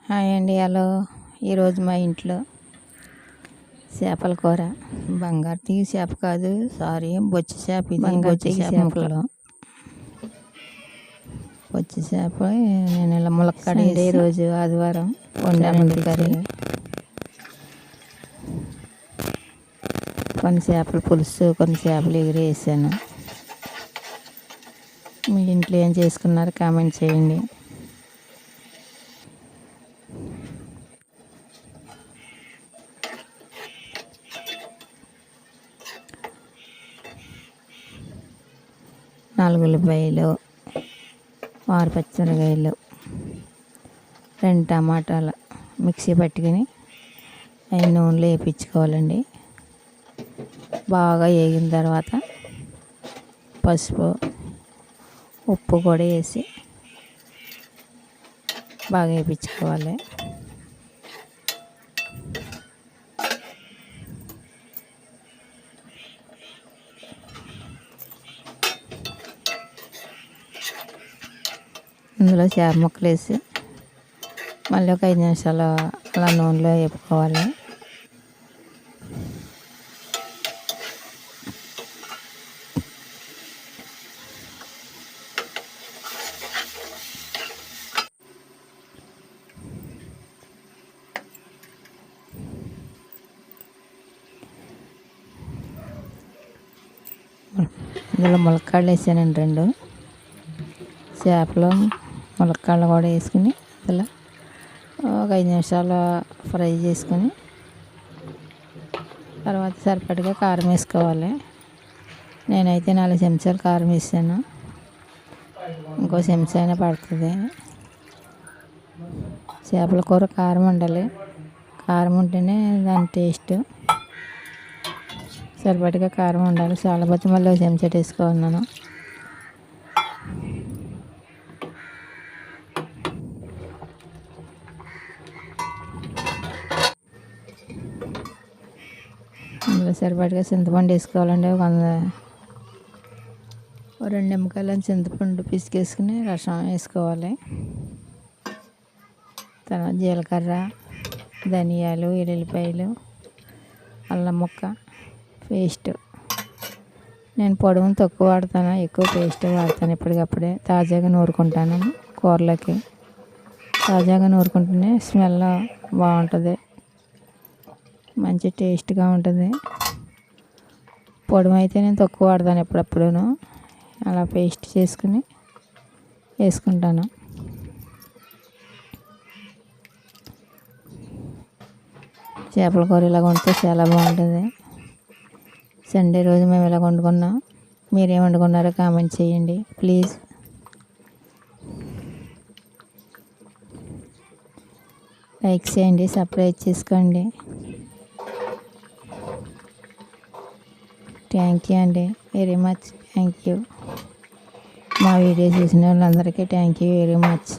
Hi అండి. Hello. ఈరోజు మా ఇంట్లో చేపల కూర. బంగారు తీగ చేప కాదు, సారీ, బొచ్చు చేప. ఇది బొచ్చు చేప ముక్కలు. బొచ్చు చేప నేను ఇలా ములక్కాడ వేసి రోజు ఆదివారం వండామండి కర్రీ. కొన్ని చేపల పులుసు, కొన్ని చేపలు ఎగురు వేసాను. మీ ఇంట్లో ఏం చేసుకున్నారో కామెంట్ చేయండి. నాలుగు ఉల్లిపాయలు, 6 పచ్చిమిరకాయలు, 2 టమాటాలు మిక్సీ పట్టుకుని అవి నూనెలో వేయించుకోవాలండి. బాగా వేగిన తర్వాత పసుపు, ఉప్పు కూడా వేసి బాగా వేయించుకోవాలి. ఇందులో చేప ముక్కలు వేసి మళ్ళీ ఒక 5 నిమిషాలు అలా నూనెలో వేపుకోవాలి. ఇందులో ములక్కాడలు వేసానండి 2 చేపలు, ములక్కాడలు కూడా వేసుకుని ఇలా ఒక 5 నిమిషాలు ఫ్రై చేసుకుని తర్వాత సరిపడగా కారం వేసుకోవాలి. నేనైతే 4 చెంచాలు కారం వేసాను. ఇంకో చెంచా అయినా పడుతుంది. చేపల కూర కారం ఉండాలి. కారం ఉంటేనే దాని టేస్ట్. సరిపడగా కారం ఉండాలి. చాలా బట్టి మళ్ళీ ఒక చెంచా వేసుకున్నాను. అందులో సరిపడగా చింతపండు వేసుకోవాలండి. ఒక 2 నిమ్మకాయల చింతపండు పిసికేసుకుని రసం వేసుకోవాలి. తర్వాత జీలకర్ర, ధనియాలు, ఎల్లుల్లిపాయలు, అల్లం ముక్క పేస్ట్. నేను పొడవును తక్కువ వాడతాను, ఎక్కువ పేస్ట్ వాడతాను. ఎప్పటికప్పుడే తాజాగా నూరుకుంటాను. కూరలకి తాజాగా నూరుకుంటేనే స్మెల్ బాగుంటుంది, మంచి టేస్ట్గా ఉంటుంది. పొడవు అయితే నేను తక్కువ వాడతాను ఎప్పుడప్పుడును. అలా పేస్ట్ చేసుకుని వేసుకుంటాను. చేపల కూర ఇలా వండితే చాలా బాగుంటుంది. సండే రోజు మేము ఇలా వండుకున్నాం. మీరేం వండుకున్నారో కామెంట్ చేయండి ప్లీజ్. లైక్ చేయండి, సబ్స్క్రైబ్ చేసుకోండి. థ్యాంక్ యూ అండి, వెరీ మచ్ థ్యాంక్ యూ. మా వీడియో చూసిన వాళ్ళందరికీ థ్యాంక్ యూ వెరీ మచ్.